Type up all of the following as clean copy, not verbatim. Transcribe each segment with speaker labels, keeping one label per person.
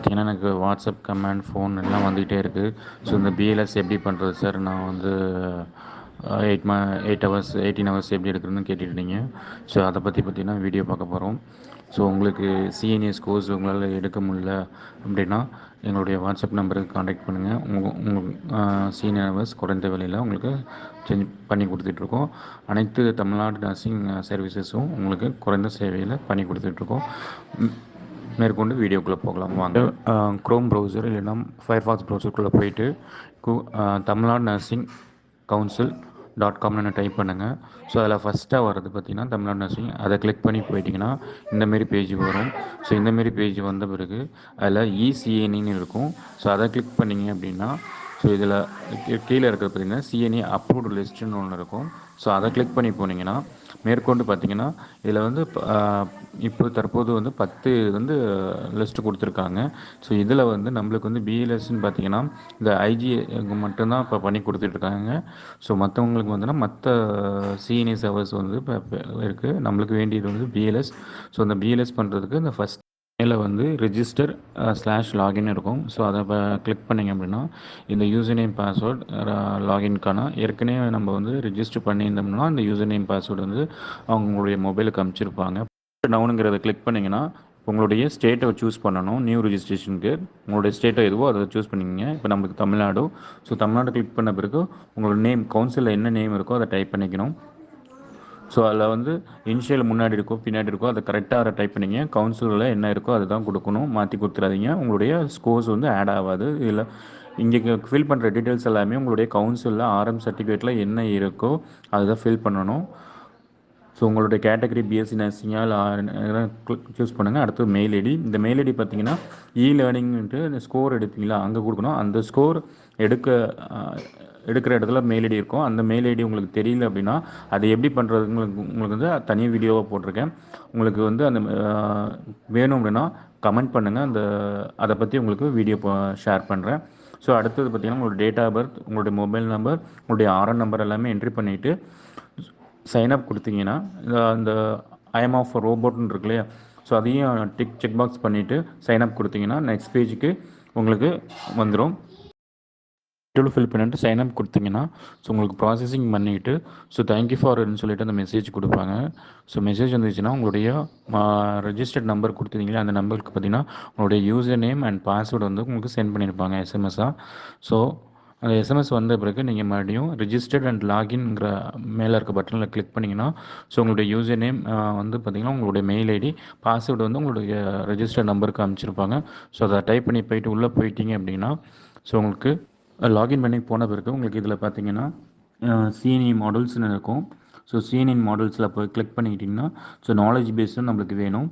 Speaker 1: பார்த்தீங்கன்னா எனக்கு WhatsApp comment phone எல்லாம் வந்துகிட்டே இருக்குது. ஸோ இந்த பிஎல்எஸ் எப்படி பண்ணுறது சார்? நான் வந்து 8 ஹவர்ஸ் 18 ஹவர்ஸ் எப்படி எடுக்கிறதுன்னு கேட்டுருந்தீங்க. ஸோ அதை பற்றி பார்த்தீங்கன்னா வீடியோ பார்க்க போகிறோம். ஸோ உங்களுக்கு சிஎன்எஸ் கோர்ஸ் உங்களால் எடுக்க முடியல அப்படின்னா எங்களுடைய வாட்ஸ்அப் நம்பருக்கு காண்டாக்ட் பண்ணுங்கள். உங்கள் சிஎன்ஏ ஹவர்ஸ் குறைந்த விலையில் உங்களுக்கு செஞ்சு பண்ணி கொடுத்துட்ருக்கோம். அனைத்து தமிழ்நாடு நர்சிங் சர்வீசஸும் உங்களுக்கு குறைந்த சேவையில் பண்ணி கொடுத்துட்ருக்கோம். மேற்கொண்டு வீடியோக்குள்ளே போகலாம் வாங்க. க்ரோம் ப்ரௌசர் இல்லைன்னா ஃபயர்ஃபாக்ஸ் ப்ரௌசருக்குள்ளே போயிட்டு தமிழ்நாடு நர்சிங் கவுன்சில் .comனு டைப் பண்ணுங்கள். ஸோ அதில் ஃபஸ்ட்டாக வர்றது பார்த்திங்கன்னா தமிழ்நாடு நர்சிங், அதை கிளிக் பண்ணி போயிட்டிங்கன்னா இந்தமாரி பேஜ் வரும். ஸோ இந்தமாரி பேஜ் வந்த பிறகு அதில் இசிஎன்இன்னு இருக்கும். ஸோ அதை கிளிக் பண்ணிங்க அப்படின்னா ஸோ இதில் கீழே இருக்கிறது பார்த்திங்கன்னா சிஎன்இ அப்ரூவ்டு லிஸ்ட்டுன்னு ஒன்று இருக்கும். ஸோ அதை கிளிக் பண்ணி போனீங்கன்னா மேற்கொண்டு பார்த்திங்கன்னா இதில் வந்து இப்போ தற்போது வந்து 10 வந்து லிஸ்ட்டு கொடுத்துருக்காங்க. ஸோ இதில் வந்து நம்மளுக்கு வந்து பிஎல்எஸ்ன்னு பார்த்திங்கன்னா இந்த ஐஜி மட்டும்தான் இப்போ பண்ணி கொடுத்துட்ருக்காங்க. ஸோ மற்றவங்களுக்கு வந்துன்னா மற்ற சிஎன்ஏ சர்வர்ஸ் வந்து இப்போ இருக்குது. நம்மளுக்கு வேண்டியது வந்து பிஎல்எஸ். ஸோ அந்த பிஎல்எஸ் பண்ணுறதுக்கு இந்த ஃபஸ்ட் மேலே வந்து ரிஜிஸ்டர் /லாகின் இருக்கும். ஸோ அதை கிளிக் பண்ணிங்க அப்படின்னா இந்த யூசர் நேம் பாஸ்வேர்ட் லாகின்கான ஏற்கனவே நம்ம வந்து ரிஜிஸ்டர் பண்ணியிருந்தோம்னா அந்த யூசர் நேம் பாஸ்வேர்டு வந்து அவங்களுடைய மொபைலுக்கு அனுப்பிச்சிருப்பாங்க. டவுனுங்கிறத கிளிக் பண்ணிங்கன்னா உங்களுடைய ஸ்டேட்டை சூஸ் பண்ணணும். நியூ ரிஜிஸ்ட்ரேஷனுக்கு உங்களுடைய ஸ்டேட்டை எதுவோ அதை சூஸ் பண்ணிக்கங்க. இப்போ நம்மளுக்கு தமிழ்நாடு. ஸோ தமிழ்நாடு கிளிக் பண்ண பிறகு உங்களோட நேம் கவுன்சிலில் என்ன நேம் இருக்கோ அதை டைப் பண்ணிக்கணும். ஸோ அதில் வந்து இனிஷியல் முன்னாடி இருக்கோ பின்னாடி இருக்கோ அதை கரெக்டாக அதை டைப் பண்ணிங்க. கவுன்சிலில் என்ன இருக்கோ அதை தான் கொடுக்கணும். மாற்றி கொடுத்துடாதீங்க. உங்களுடைய ஸ்கோர்ஸ் வந்து ஆட் ஆகாது. இதில் இங்கே ஃபில் பண்ணுற டீட்டெயில்ஸ் எல்லாமே உங்களுடைய கவுன்சிலில் ஆர்எம் சர்டிஃபிகேட்டில் என்ன இருக்கோ அதை தான் ஃபில் பண்ணணும். ஸோ உங்களுடைய கேட்டகரி பிஎஸ்சி நர்சிங்காக இல்லை சூஸ் பண்ணுங்கள். அடுத்து மெயில் ஐடி. இந்த மெயில் ஐடி பார்த்தீங்கன்னா லேர்னிங்ன்ட்டு இந்த ஸ்கோர் எடுத்தீங்களா அங்கே கொடுக்கணும். அந்த ஸ்கோர் எடுக்கிற இடத்துல மெயில் ஐடி இருக்கும். அந்த மெயில் ஐடி உங்களுக்கு தெரியல அப்படின்னா அது எப்படி பண்ணுறது உங்களுக்கு வந்து தனி வீடியோவாக போட்டிருக்கேன். உங்களுக்கு வந்து அந்த வேணும் அப்படின்னா கமெண்ட் பண்ணுங்கள். அதை பற்றி உங்களுக்கு வீடியோ ஷேர் பண்ணுறேன். ஸோ அடுத்தது பார்த்திங்கன்னா உங்களோட டேட் ஆஃப் பர்த், உங்களுடைய மொபைல் நம்பர், உங்களுடைய ஆர்என் நம்பர் எல்லாமே என்ட்ரி பண்ணிவிட்டு சைன்அப் கொடுத்தீங்கன்னா அந்த ஐஎம் ஆஃப் ரோபோட்னு இருக்கு இல்லையா, ஸோ அதையும் செக் பாக்ஸ் பண்ணிவிட்டு சைன்அப் கொடுத்தீங்கன்னா நெக்ஸ்ட் பேஜுக்கு உங்களுக்கு வந்துடும். ஃபில் பண்ணிட்டு சைன்அப் கொடுத்தீங்கன்னா ஸோ உங்களுக்கு ப்ராசஸிங் பண்ணிவிட்டு ஸோ தேங்க்யூ ஃபார்ன்னு சொல்லிட்டு அந்த மெசேஜ் கொடுப்பாங்க. ஸோ மெசேஜ் வந்துச்சுன்னா உங்களுடைய ரெஜிஸ்டர்ட் நம்பர் கொடுத்துருந்தீங்களா அந்த நம்பருக்கு பார்த்தீங்கன்னா உங்களுடைய யூசர் நேம் அண்ட் பாஸ்வேர்டு வந்து உங்களுக்கு சென்ட் பண்ணியிருப்பாங்க எஸ்எம்எஸ்ஸாக. ஸோ அந்த எஸ்எம்எஸ் வந்த பிறகு நீங்கள் மறுபடியும் ரிஜிஸ்டர்ட் அண்ட் லாகின்ங்கிற மேலே இருக்க பட்டனில் கிளிக் பண்ணிங்கன்னா ஸோ உங்களுடைய யூசர் நேம் வந்து பார்த்திங்கன்னா உங்களுடைய மெயில் ஐடி, பாஸ்வேர்டு வந்து உங்களுடைய ரெஜிஸ்டர்ட் நம்பருக்கு அனுப்பிச்சிருப்பாங்க. ஸோ அதை டைப் பண்ணி போயிட்டு உள்ளே போயிட்டீங்க அப்படின்னா ஸோ உங்களுக்கு லாகின் பண்ணி போன பிறகு உங்களுக்கு இதில் பார்த்தீங்கன்னா சிஎன்இ மாடல்ஸ்னு இருக்கும். ஸோ சிஎன்இ மாடல்ஸில் போய் கிளிக் பண்ணிக்கிட்டிங்கன்னா ஸோ நாலேஜ் பேஸ்டும் நம்மளுக்கு வேணும்.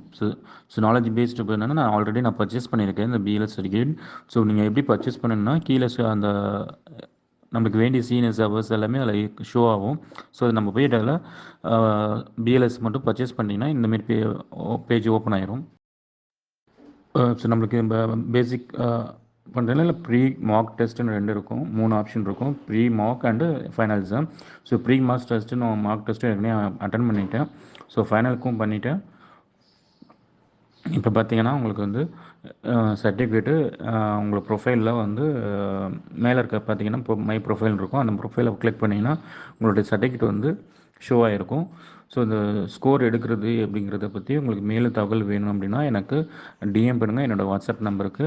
Speaker 1: ஸோ நாலேஜ் பேஸ்டு இப்போ என்னென்னா நான் பர்ச்சேஸ் பண்ணியிருக்கேன் இந்த பிஎல்எஸ் சர்டிஃபிகேட். ஸோ நீங்கள் எப்படி பர்ச்சேஸ் பண்ணணும்னா கீழே அந்த நம்மளுக்கு வேண்டிய சிஎன்எஸ் ஹவர்ஸ் எல்லாமே அதில் ஷோ ஆகும். ஸோ நம்ம போய்ட்டு அதில் பிஎல்எஸ் மட்டும் பர்ச்சேஸ் பண்ணிங்கன்னா இந்தமாரி பேஜ் ஓப்பன் ஆயிரும். ஸோ நம்மளுக்கு பேசிக் பண்ணுறதுல இல்லை ப்ரீ மார்க் டெஸ்ட்டுன்னு 2 இருக்கும், 3 ஆப்ஷன் இருக்கும். Pre mark and final exam. So pre mark test நான் மார்க் டெஸ்ட்டு ஏற்கனவே அட்டன் பண்ணிட்டேன். ஸோ ஃபைனலுக்கும் பண்ணிவிட்டேன். இப்போ பார்த்தீங்கன்னா உங்களுக்கு வந்து சர்டிஃபிகேட்டு உங்களோட ப்ரொஃபைலில் வந்து மேலே இருக்க பார்த்தீங்கன்னா மை ப்ரொஃபைல் இருக்கும். அந்த ப்ரொஃபைலை கிளிக் பண்ணிங்கன்னா உங்களுடைய சர்டிஃபிகேட் வந்து ஷோ ஆகிருக்கும். ஸோ இந்த ஸ்கோர் எடுக்கிறது அப்படிங்கிறத பற்றி உங்களுக்கு மேலும் தகவல் வேணும் அப்படின்னா எனக்கு டிஎம் பண்ணுங்கள் என்னோடய வாட்ஸ்அப் நம்பருக்கு.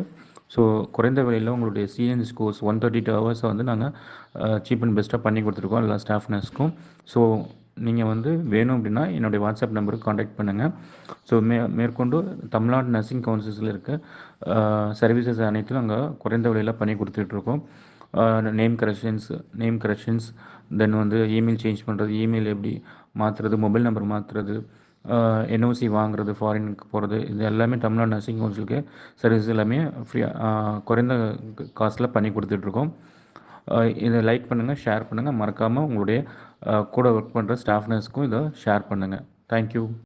Speaker 1: ஸோ குறைந்த விலையில் உங்களுடைய சிஎன்சி கோர்ஸ் 132 ஹவர்ஸை வந்து நாங்கள் சீப் அண்ட் பெஸ்ட்டாக பண்ணி கொடுத்துருக்கோம் எல்லா ஸ்டாஃப் நர்ஸ்க்கும். ஸோ நீங்கள் வந்து வேணும் அப்படின்னா என்னுடைய வாட்ஸ்அப் நம்பருக்கு காண்டாக்ட் பண்ணுங்கள். ஸோ மேற்கொண்டு தமிழ்நாடு நர்சிங் கவுன்சில்ஸில் இருக்க சர்வீசஸ் அனைத்தும் நாங்கள் குறைந்த விலையில் பண்ணி கொடுத்துட்ருக்கோம். நேம் கரெக்ஷன்ஸ் தென் வந்து இமெயில் சேஞ்ச் பண்ணுறது, இமெயில் எப்படி மாற்றுறது, மொபைல் நம்பர் மாற்றுறது, என்ஓசி வாங்குறது, ஃபாரினுக்கு போகிறது, இது எல்லாமே தமிழ்நாடு நர்சிங் கவுன்சிலுக்கு சர்வீஸ் எல்லாமே குறைந்த காஸ்ட்டில் பண்ணி கொடுத்துட்ருக்கோம். இதை லைக் பண்ணுங்கள், ஷேர் பண்ணுங்கள். மறக்காமல் உங்களுடைய கூட ஒர்க் பண்ணுற ஸ்டாஃப் நர்ஸ்க்கும் இதை ஷேர் பண்ணுங்கள். தேங்க்யூ.